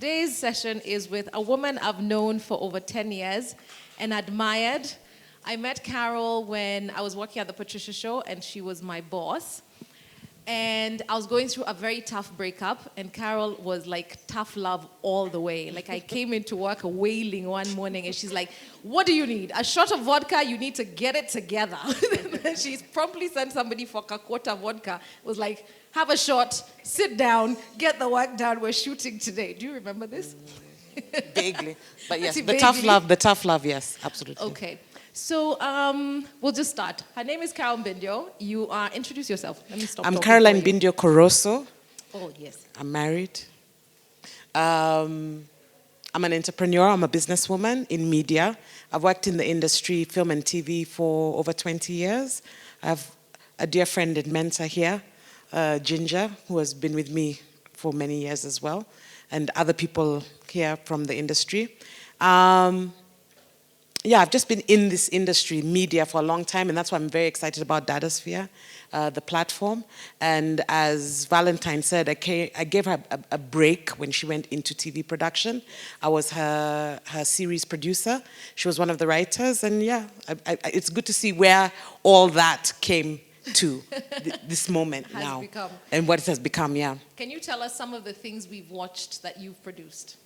today's session is with a woman I've known for over 10 years and admired. I met Carol when I was working at the Patricia Show, and she was my boss. And I was going through a very tough breakup, and Carol was like tough love all the way. Like, I came into work wailing one morning, and she's like, "What do you need? A shot of vodka? You need to get it together." And she promptly sent somebody for a quarter of vodka. It was like, "Have a shot, sit down, get the work done. We're shooting today." Do you remember this? Vaguely, but yes, The tough love, yes, absolutely. Okay. So we'll just start. Her name is Carol Mbindyo. You introduce yourself. Let me stop. I'm Caroline Mbindyo Coroso. Oh, yes. I'm married. I'm an entrepreneur. I'm a businesswoman in media. I've worked in the industry, film and TV, for over 20 years. I have a dear friend and mentor here, Ginger, who has been with me for many years as well, and other people here from the industry. Yeah, I've just been in this industry, media, for a long time, and that's why I'm very excited about Datasphere, the platform. And as Valentine said, I gave her a break when she went into TV production. I was her series producer. She was one of the writers, and yeah, it's good to see where all that came to this moment now. Become. And what it has become, yeah. Can you tell us some of the things we've watched that you've produced?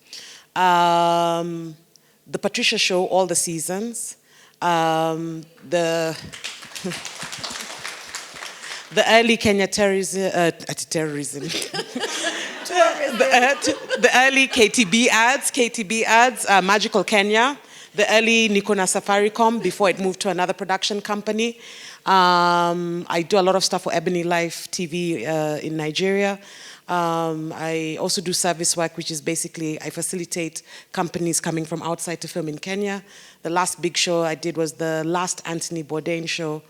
The Patricia Show, all the seasons, the early Kenya terrorism, the early KTB ads, Magical Kenya, the early Nikona Safaricom before it moved to another production company. I do a lot of stuff for Ebony Life TV in Nigeria. I also do service work, which is basically I facilitate companies coming from outside to film in Kenya. The last big show I did was the last Anthony Bourdain show,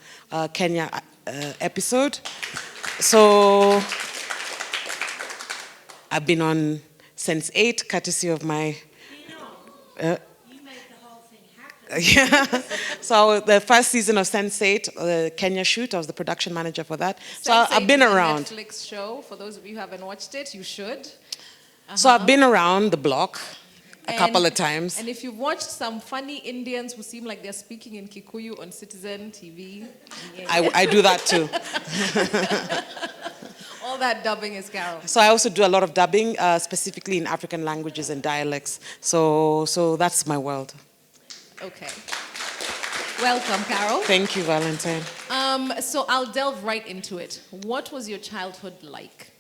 Kenya episode. So I've been on Sense8, courtesy of my... Yeah, so the first season of Sense8, the Kenya shoot, I was the production manager for that. So I've been around. It's a Netflix show. For those of you who haven't watched it, you should. So I've been around the block a couple of times. And if you've watched some funny Indians who seem like they're speaking in Kikuyu on Citizen TV, yeah. I do that too. All that dubbing is Carol. So I also do a lot of dubbing, specifically in African languages and dialects. So that's my world. Okay. Welcome, Carol. Thank you, Valentine. So I'll delve right into it. What was your childhood like?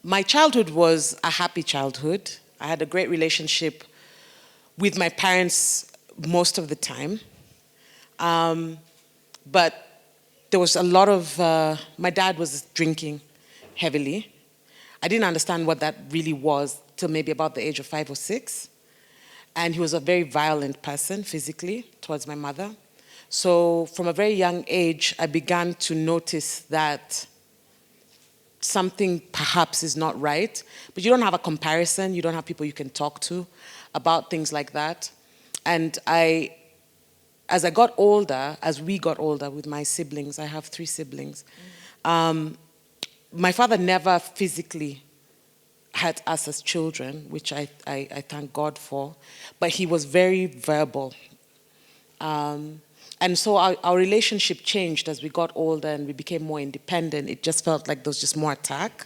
My childhood was a happy childhood. I had a great relationship with my parents most of the time. But there was a lot of... my dad was drinking heavily. I didn't understand what that really was till maybe about the age of 5 or 6. And he was a very violent person physically towards my mother. So from a very young age, I began to notice that something perhaps is not right. But you don't have a comparison. You don't have people you can talk to about things like that. And as I got older, as we got older with my siblings, I have 3 siblings, my father never physically had us as children, which I thank God for, but he was very verbal. And so our relationship changed as we got older and we became more independent. It just felt like there was just more attack,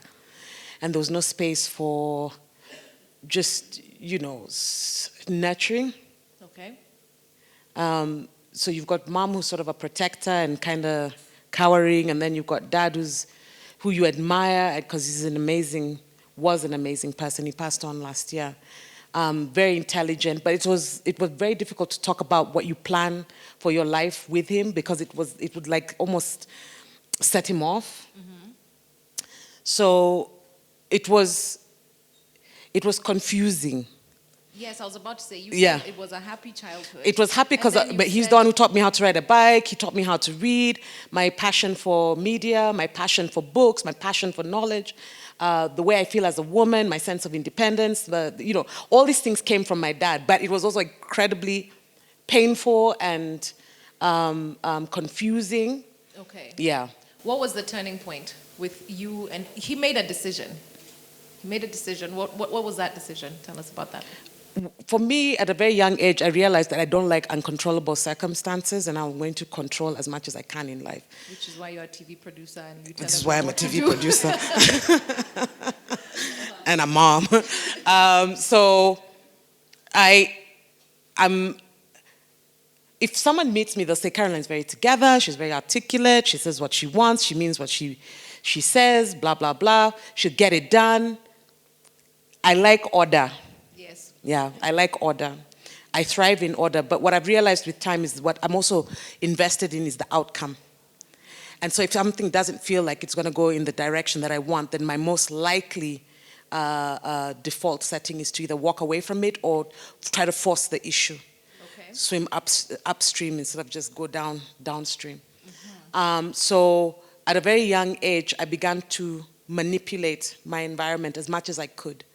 and there was no space for just, nurturing. Okay. So you've got mom who's sort of a protector and kind of cowering, and then you've got dad who you admire because was an amazing person. He passed on last year. Very intelligent, but it was very difficult to talk about what you plan for your life with him because it would like almost set him off. Mm-hmm. So it was confusing. Yes, I was about to say, you said it was a happy childhood. It was happy because he's the one who taught me how to ride a bike, he taught me how to read, my passion for media, my passion for books, my passion for knowledge, the way I feel as a woman, my sense of independence, all these things came from my dad, but it was also incredibly painful and confusing. Okay. Yeah. What was the turning point with you? And he made a decision. You made a decision. What was that decision? Tell us about that. For me, at a very young age, I realized that I don't like uncontrollable circumstances, and I'm going to control as much as I can in life. Which is why you're a TV producer and you tell This is why I'm a everyone what to TV do. producer and a mom. So I'm. If someone meets me, they'll say Caroline's very together. She's very articulate. She says what she wants. She means what she says. Blah blah blah. She'll get it done. I like order. Yes. Yeah, I like order. I thrive in order. But what I've realized with time is what I'm also invested in is the outcome. And so if something doesn't feel like it's going to go in the direction that I want, then my most likely default setting is to either walk away from it or try to force the issue. Okay. Swim upstream instead of just go downstream. So at a very young age, I began to manipulate my environment as much as I could.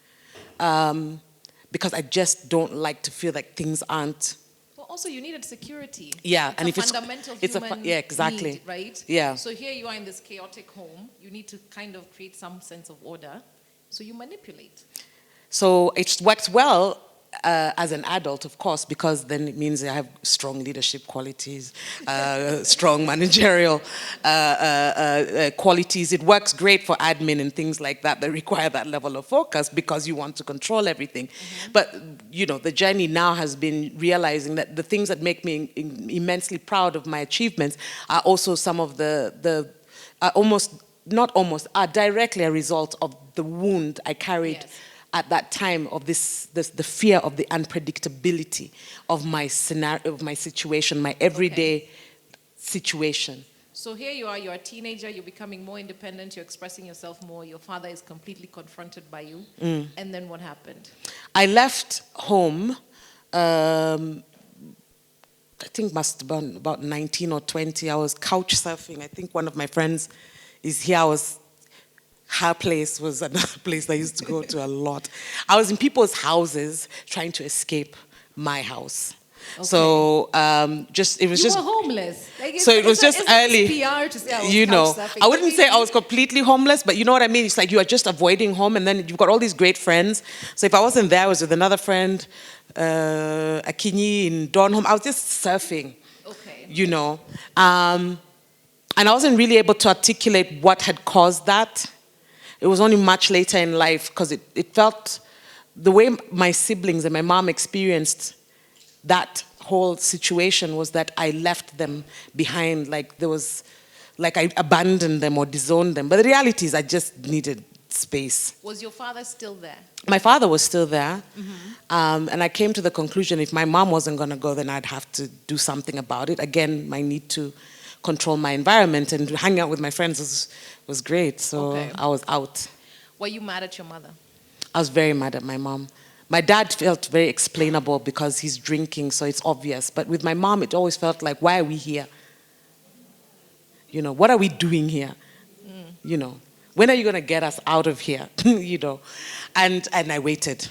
Because I just don't like to feel like things aren't. Well, also you needed security. Yeah, it's and a if fundamental it's human yeah, exactly. need, right? Yeah. So here you are in this chaotic home. You need to kind of create some sense of order. So you manipulate. So it works well as an adult, of course, because then it means I have strong leadership qualities, strong managerial qualities. It works great for admin and things like that require that level of focus because you want to control everything. But, you know, the journey now has been realizing that the things that make me immensely proud of my achievements are also some of are directly a result of the wound I carried. Yes. At that time of the fear of the unpredictability of my scenario, of my situation, my everyday situation. So here you are, you're a teenager, you're becoming more independent, you're expressing yourself more, your father is completely confronted by you. And then what happened? I left home, I think must have been about 19 or 20. I was couch surfing. I think one of my friends is here. Her place was another place I used to go to a lot. I was in people's houses trying to escape my house. Okay. So it was you were homeless. Like so it was just early. PR to say I was you know, couch surfing. I wouldn't say I was completely homeless, but you know what I mean. It's like you are just avoiding home, and then you've got all these great friends. So if I wasn't there, I was with another friend, Akinyi in Donholm. I was just surfing. Okay. You know, and I wasn't really able to articulate what had caused that. It was only much later in life because it felt the way my siblings and my mom experienced that whole situation was that I left them behind, like I abandoned them or disowned them. But the reality is I just needed space. Was your father still there? My father was still there. And I came to the conclusion if my mom wasn't going to go, then I'd have to do something about it. Again, my need to control my environment and hang out with my friends was great. So I was out. Were you mad at your mother? I was very mad at my mom. My dad felt very explainable because he's drinking, so it's obvious. But with my mom, it always felt like, why are we here? You know, what are we doing here? You know, when are you going to get us out of here? You know, and I waited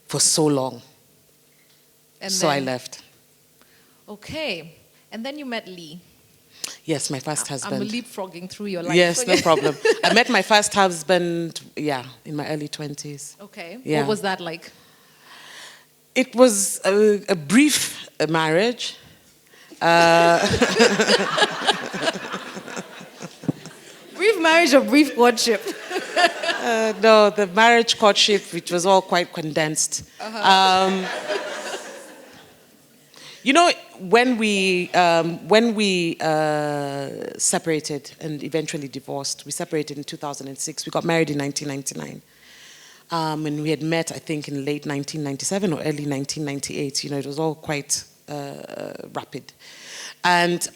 for so long. And so I left. Okay. And then you met Lee. Yes, my first husband. I'm leapfrogging through your life. Yes, no problem. I met my first husband, in my early 20s. Okay. Yeah. What was that like? It was a brief marriage. Brief marriage or brief courtship? No, the marriage courtship, which was all quite condensed. You know, when we separated and eventually divorced, we separated in 2006. We got married in 1999. And we had met, I think, in late 1997 or early 1998. You know, it was all quite rapid. And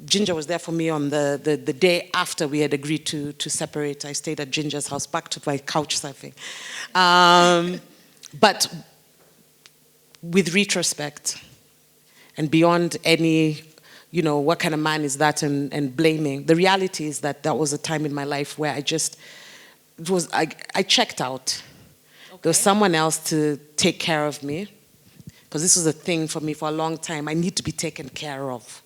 Ginger was there for me on the day after we had agreed to separate. I stayed at Ginger's house, back to my couch surfing. But with retrospect and beyond any, you know, what kind of man is that and blaming, the reality is that was a time in my life where I checked out. Okay. There was someone else to take care of me, because this was a thing for me for a long time. I need to be taken care of.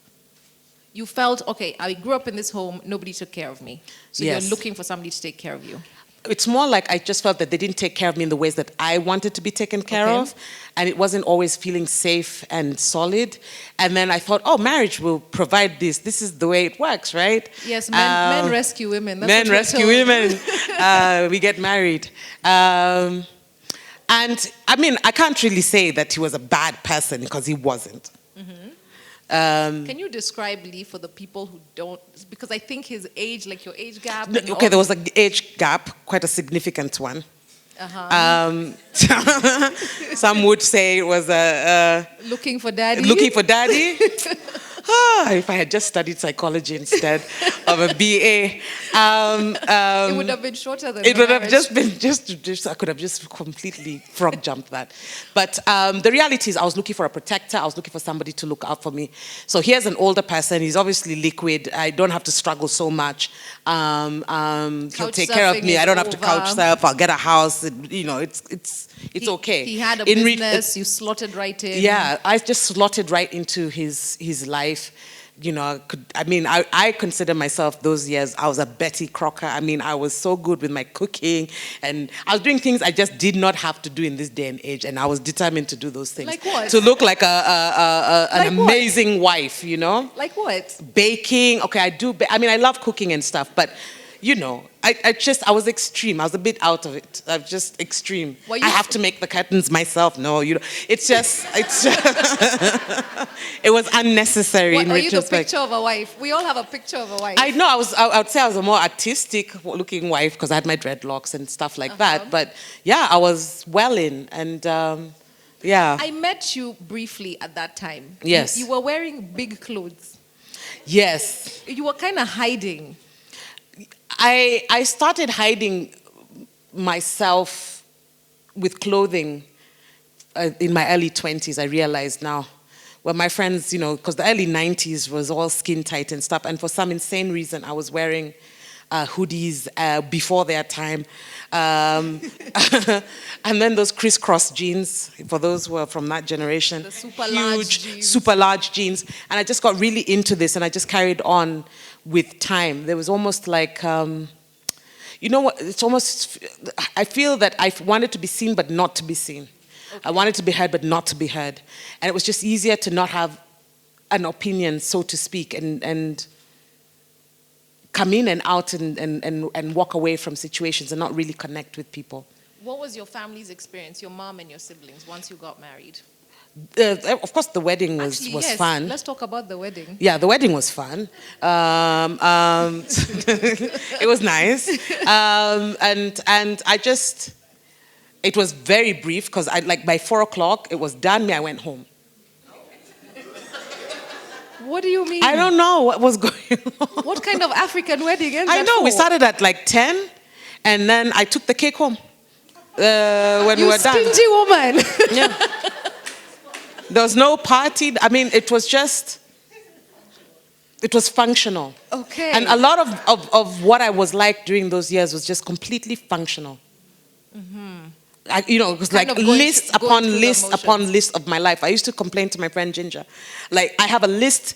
you felt, okay, I grew up in this home, nobody took care of me. So Yes. you're looking for somebody to take care of you. It's more like I just felt that they didn't take care of me in the ways that I wanted to be taken care Okay. of. And it wasn't always feeling safe and solid. And then I thought, oh, marriage will provide this. This is the way it works, right? Yes, men rescue women. That's Men what we're rescue told. women. We get married. And I mean, I can't really say that he was a bad person because he wasn't. Can you describe Lee for the people who don't? Because I think his age, like your age gap. and Okay, all- there was an age gap, quite a significant one. Some would say it was Looking for daddy. looking for daddy. If I had just studied psychology instead of a BA, it would have been shorter than it the would have marriage. just been just I could have just completely frog jumped that. But the reality is, I was looking for a protector. I was looking for somebody to look out for me. So here's an older person. He's obviously liquid. I don't have to struggle so much. He'll take care of surfing me. is I don't have to over. couch surf. I'll get a house. It's okay. He had a In re- business. You slotted right in. Yeah, I just slotted right into his life. You know, I consider myself those years, I was a Betty Crocker. I mean, I was so good with my cooking, and I was doing things I just did not have to do in this day and age, and I was determined to do those things. Like what? To look like an Like what? amazing wife, you know? Like what? Baking, okay, I love cooking and stuff, but you know, I was extreme. I was a bit out of it. I'm just extreme. Were you- I have to make the curtains myself. No, it's just it was unnecessary What, in are you the retrospect. picture of a wife? We all have a picture of a wife. I know. I would say I was a more artistic looking wife because I had my dreadlocks and stuff like that. But yeah, I was well in, and yeah. I met you briefly at that time. Yes. You were wearing big clothes. Yes. You were kind of hiding. I started hiding myself with clothing in my early 20s, I realized now. Well, my friends, you know, because the early 90s was all skin tight and stuff, and for some insane reason, I was wearing hoodies before their time. And then those crisscross jeans, for those who are from that generation. The super large jeans. Super large jeans. And I just got really into this, and I just carried on with time. There was almost like, you know what, it's almost, I feel that I wanted to be seen but not to be seen. Okay. I wanted to be heard but not to be heard. And it was just easier to not have an opinion, so to speak, and come in and out and walk away from situations and not really connect with people. What was your family's experience, your mom and your siblings, once you got married? Of course, the wedding was Actually, yes. fun. Let's talk about the wedding. Yeah, the wedding was fun. It was nice. And I just, it was very brief because by 4 o'clock, it was done. Me, I went home. What do you mean? I don't know what was going on. What kind of African wedding ends I at know, we 4? started at 10, and then I took the cake home when we were done. You stingy woman. Yeah. There was no party. I mean, it was functional. Okay. And a lot of what I was like during those years was just completely functional. It was Kind like of going list through upon the list motions. upon list of my life. I used to complain to my friend Ginger. Like, I have a list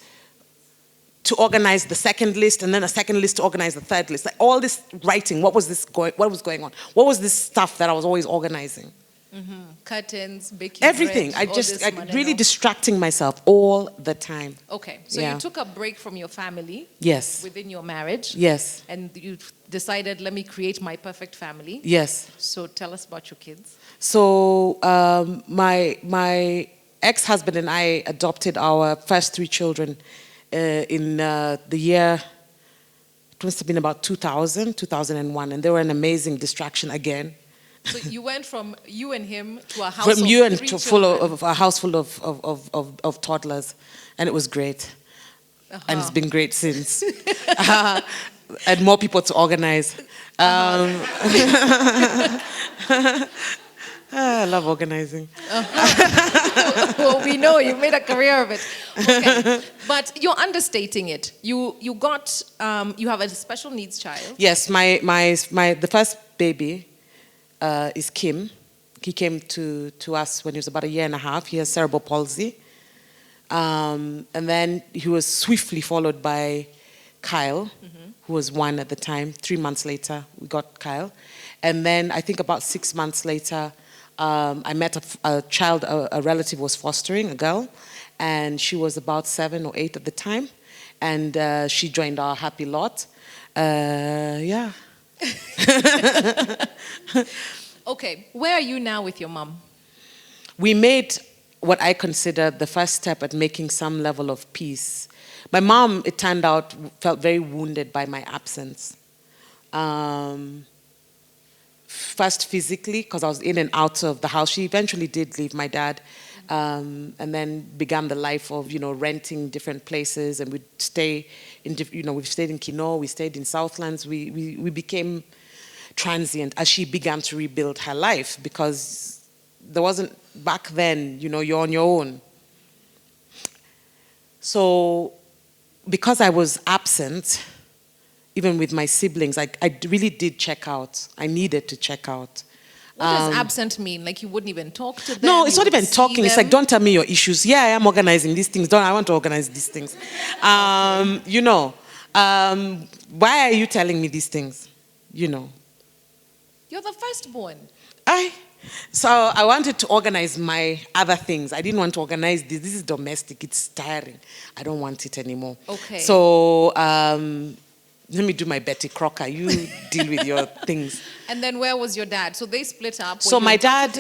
to organize the second list, and then a second list to organize the third list. Like, all this writing, what was going on? What was this stuff that I was always organizing? Curtains, baking Everything. bread, all this Really maneno. distracting myself all the time. Okay, so Yeah. you took a break from your family Yes. within your marriage. Yes. And you decided, let me create my perfect family. Yes. So tell us about your kids. So my ex-husband and I adopted our first 3 children in the year, it must have been about 2001, and they were an amazing distraction again. So you went from you and him to a house From of you and 3 to children. a house full of toddlers, and it was great. And it's been great since. And more people to organize. I love organizing. Well, we know you made a career of it. Okay. But you're understating it. You have a special needs child. Yes, the first baby is Kim. He came to us when he was about 1.5 years. He has cerebral palsy. And then he was swiftly followed by Kyle, who was 1 at the time. 3 months later, we got Kyle. And then I think about 6 months later, I met a child, a relative was fostering, a girl, and she was about 7 or 8 at the time. And she joined our happy lot. Yeah. Okay, where are you now with your mom? We made what I consider the first step at making some level of peace. My mom, it turned out, felt very wounded by my absence. First physically, because I was in and out of the house. She eventually did leave my dad, and then began the life of, renting different places, and we'd stay in, we've stayed in Kino, we stayed in Southlands. We became transient as she began to rebuild her life, because there wasn't, back then, you're on your own. So because I was absent, even with my siblings, I really did check out. I needed to check out. What does absent mean? Like you wouldn't even talk to them? No, it's not even talking. It's like, don't tell me your issues. Yeah, I am organizing these things. I want to organize these things. Why are you telling me these things? You're the firstborn. So I wanted to organize my other things. I didn't want to organize this. This is domestic. It's tiring. I don't want it anymore. Okay. So let me do my Betty Crocker. You deal with your things. And then where was your dad? So they split up. So my dad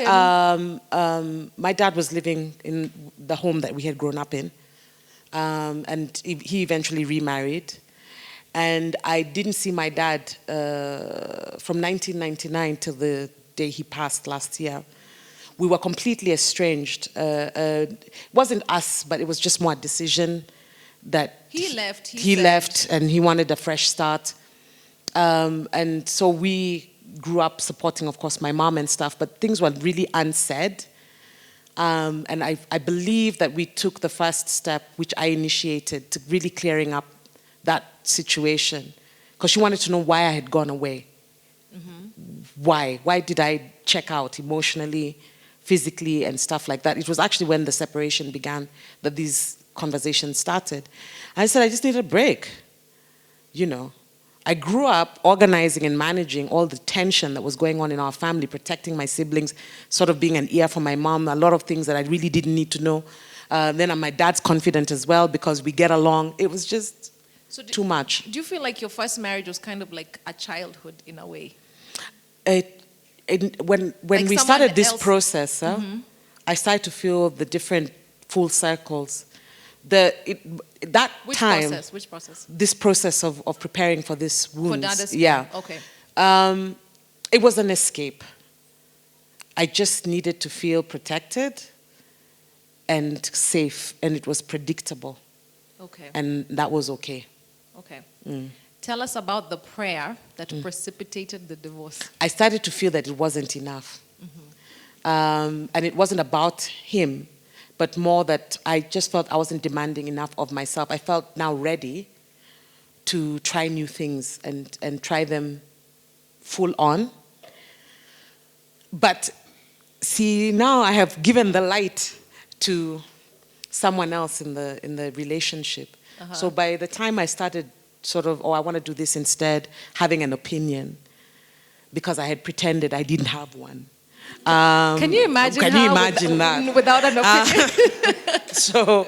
was living in the home that we had grown up in. And he eventually remarried. And I didn't see my dad from 1999 till the day he passed last year. We were completely estranged. It wasn't us, but it was just more a decision that he left. He left, and he wanted a fresh start. And so we grew up supporting, of course, my mom and stuff, but things were really unsaid. And I believe that we took the first step, which I initiated, to really clearing up that situation, because she wanted to know why I had gone away. Why did I check out emotionally, physically, and stuff like that? It was actually when the separation began that these conversations started. I said, I just need a break. I grew up organizing and managing all the tension that was going on in our family, protecting my siblings, sort of being an ear for my mom, a lot of things that I really didn't need to know. Then my dad's confident as well, because we get along. It was just too much. Do you feel like your first marriage was kind of like a childhood in a way? When like we started this process, I started to feel the different full circles. Which process? This process of preparing for this wounds. For Dada's yeah. Okay. It was an escape. I just needed to feel protected and safe, and it was predictable. Okay. And that was okay. Okay. Tell us about the prayer that precipitated the divorce. I started to feel that it wasn't enough. And it wasn't about him, but more that I just felt I wasn't demanding enough of myself. I felt now ready to try new things and try them full on. But see, now I have given the light to someone else in the relationship. So by the time I started sort of, I want to do this instead, having an opinion, because I had pretended I didn't have one. Can you imagine that? Without an opinion? So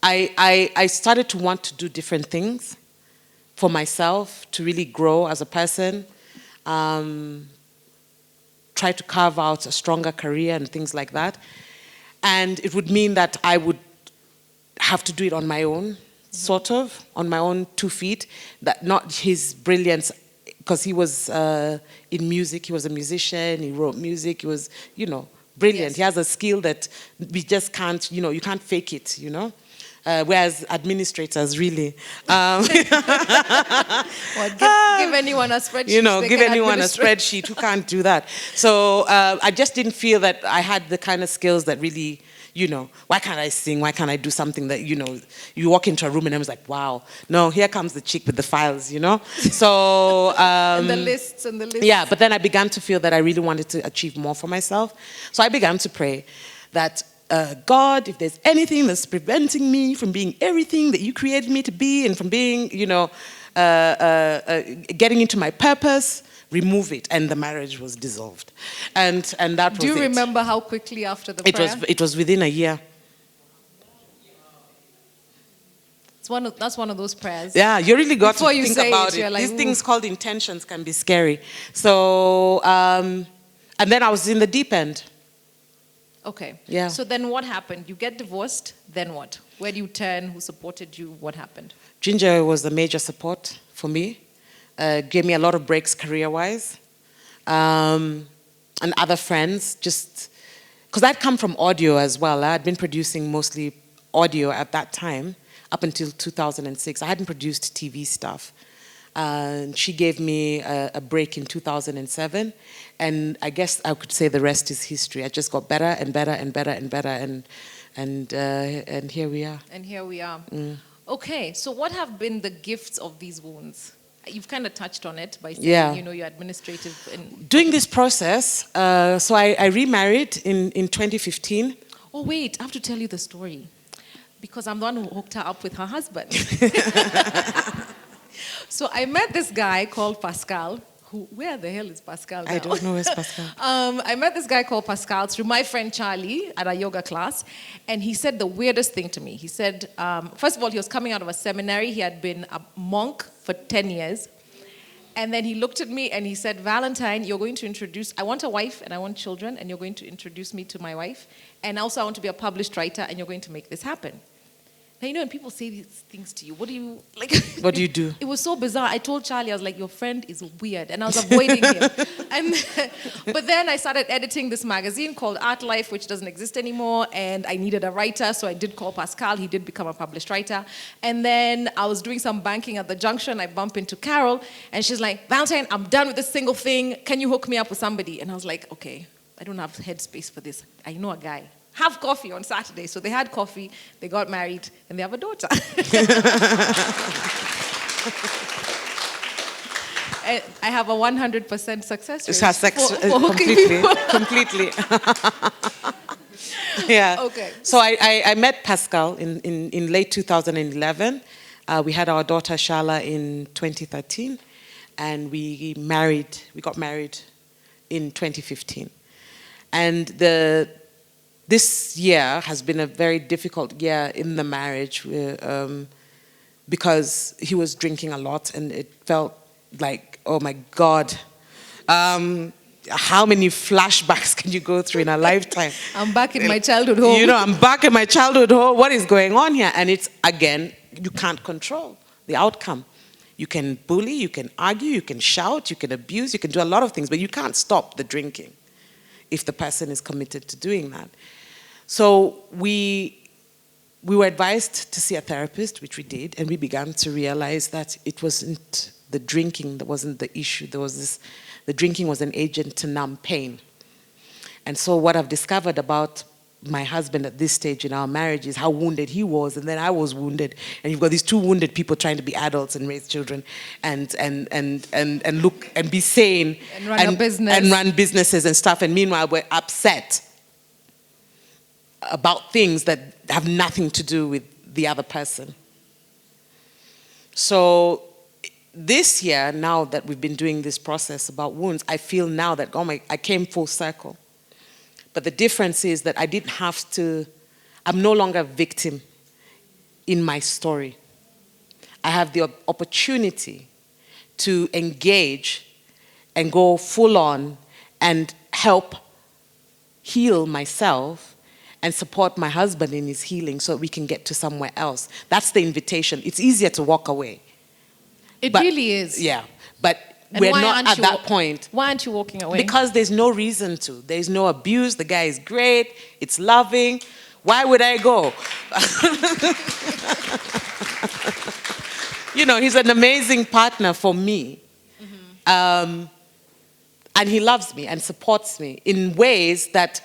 I started to want to do different things for myself, to really grow as a person, try to carve out a stronger career and things like that. And it would mean that I would have to do it on my own, sort of, on my own 2 feet. That not his brilliance, because he was in music, he was a musician, he wrote music, he was, brilliant. Yes. He has a skill that we just can't, you can't fake it, whereas administrators really... give anyone a spreadsheet. Give anyone a spreadsheet, who can't do that? So I just didn't feel that I had the kind of skills that really... why can't I sing? Why can't I do something that, you walk into a room and I was like, wow, no, here comes the chick with the files, So... and the lists. Yeah, but then I began to feel that I really wanted to achieve more for myself. So I began to pray that God, if there's anything that's preventing me from being everything that you created me to be and from being, getting into my purpose, remove it. And the marriage was dissolved. And that was it. Do you remember how quickly after the prayer? It was within a year. That's one of those prayers. Yeah, you really got Before to you think say about it. You're like, These ooh. things called intentions can be scary. So, and then I was in the deep end. Okay. Yeah. So then what happened? You get divorced, then what? Where do you turn? Who supported you? What happened? Ginger was a major support for me. Gave me a lot of breaks career-wise. And other friends, just... Because I'd come from audio as well. I'd been producing mostly audio at that time, up until 2006. I hadn't produced TV stuff. She gave me a break in 2007, and I guess I could say the rest is history. I just got better and better and better and better, and here we are. And here we are. Okay, so what have been the gifts of these wounds? You've kind of touched on it by saying, your administrative... During this process, so I remarried in 2015. Oh, wait, I have to tell you the story. Because I'm the one who hooked her up with her husband. So I met this guy called Pascal, where the hell is Pascal now? I don't know where's Pascal. I met this guy called Pascal through my friend Charlie at a yoga class, and he said the weirdest thing to me. He said, first of all, he was coming out of a seminary. He had been a monk for 10 years. And then he looked at me and he said, Valentine, you're going to introduce, I want a wife and I want children, and you're going to introduce me to my wife. And also I want to be a published writer, and you're going to make this happen. Now, when people say these things to you, what do you, like... What do you do? It was so bizarre. I told Charlie, I was like, your friend is weird. And I was avoiding him. But then I started editing this magazine called Art Life, which doesn't exist anymore. And I needed a writer, so I did call Pascal. He did become a published writer. And then I was doing some banking at the junction. I bump into Carol, and she's like, Valentine, I'm done with this single thing. Can you hook me up with somebody? And I was like, okay, I don't have headspace for this. I know a guy. Have coffee on Saturday. So they had coffee, they got married, and they have a daughter. I have a 100% success rate for hooking people. Completely. Yeah. Okay. So I met Pascal in late 2011. We had our daughter Shala in 2013, and we got married in 2015. And this year has been a very difficult year in the marriage because he was drinking a lot, and it felt like, oh my God, how many flashbacks can you go through in a lifetime? I'm back in my childhood home. I'm back in my childhood home. What is going on here? And it's, again, you can't control the outcome. You can bully, you can argue, you can shout, you can abuse, you can do a lot of things, but you can't stop the drinking if the person is committed to doing that. So we were advised to see a therapist, which we did, and we began to realize that it wasn't the drinking that wasn't the issue. The drinking was an agent to numb pain. And so what I've discovered about my husband at this stage in our marriage is how wounded he was, and then I was wounded. And you've got these two wounded people trying to be adults and raise children and look and be sane and run a business and run businesses and stuff. And meanwhile, we're upset about things that have nothing to do with the other person. So this year, now that we've been doing this process about wounds, I feel now that, I came full circle. But the difference is that I didn't have to, I'm no longer a victim in my story. I have the opportunity to engage and go full on and help heal myself and support my husband in his healing so we can get to somewhere else. That's the invitation. It's easier to walk away. It really is. Yeah, but we're not at that point. Why aren't you walking away? Because there's no reason to. There's no abuse. The guy is great. It's loving. Why would I go? He's an amazing partner for me. Mm-hmm. And he loves me and supports me in ways that,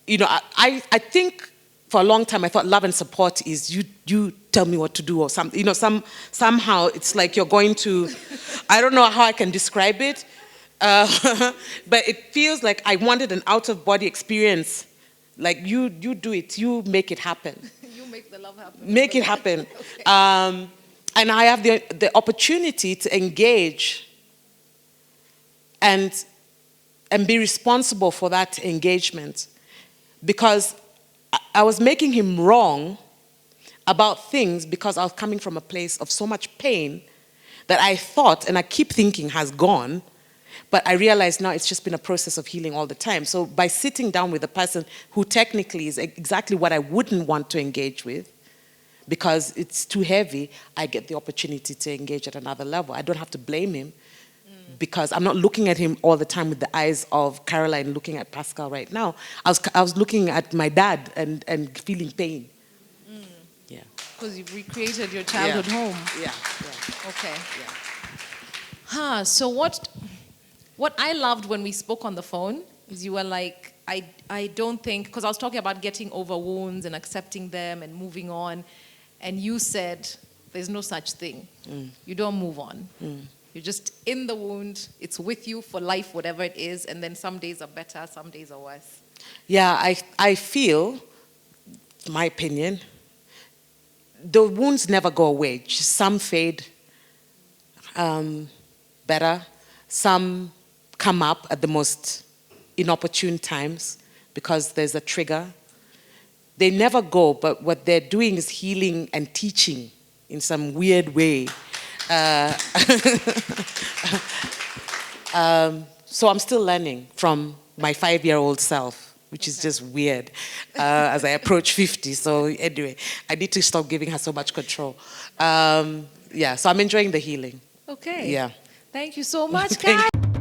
I think for a long time I thought love and support is you tell me what to do or something. Somehow it's like you're going to, I don't know how I can describe it, but it feels like I wanted an out-of-body experience Like, you do it. You make it happen. You make the love happen. Make it happen. Okay. And I have the opportunity to engage and be responsible for that engagement, because I was making him wrong about things because I was coming from a place of so much pain that I thought, and I keep thinking has gone, but I realize now it's just been a process of healing all the time. So by sitting down with a person who technically is exactly what I wouldn't want to engage with, because it's too heavy, I get the opportunity to engage at another level. I don't have to blame him, because I'm not looking at him all the time with the eyes of Caroline looking at Pascal right now. I was looking at my dad and feeling pain. Yeah. Because you've recreated your childhood home. Yeah. Okay. Yeah. So what I loved when we spoke on the phone is you were like, I don't think, because I was talking about getting over wounds and accepting them and moving on, and you said there's no such thing. You don't move on. You're just in the wound. It's with you for life, whatever it is, and then some days are better, some days are worse. Yeah, I feel, my opinion, the wounds never go away. Just some fade better. Some come up at the most inopportune times because there's a trigger. They never go, but what they're doing is healing and teaching in some weird way. So I'm still learning from my 5-year-old self, which is just weird as I approach 50. So anyway, I need to stop giving her so much control. So I'm enjoying the healing. Okay. Yeah. Thank you so much, Thank guys.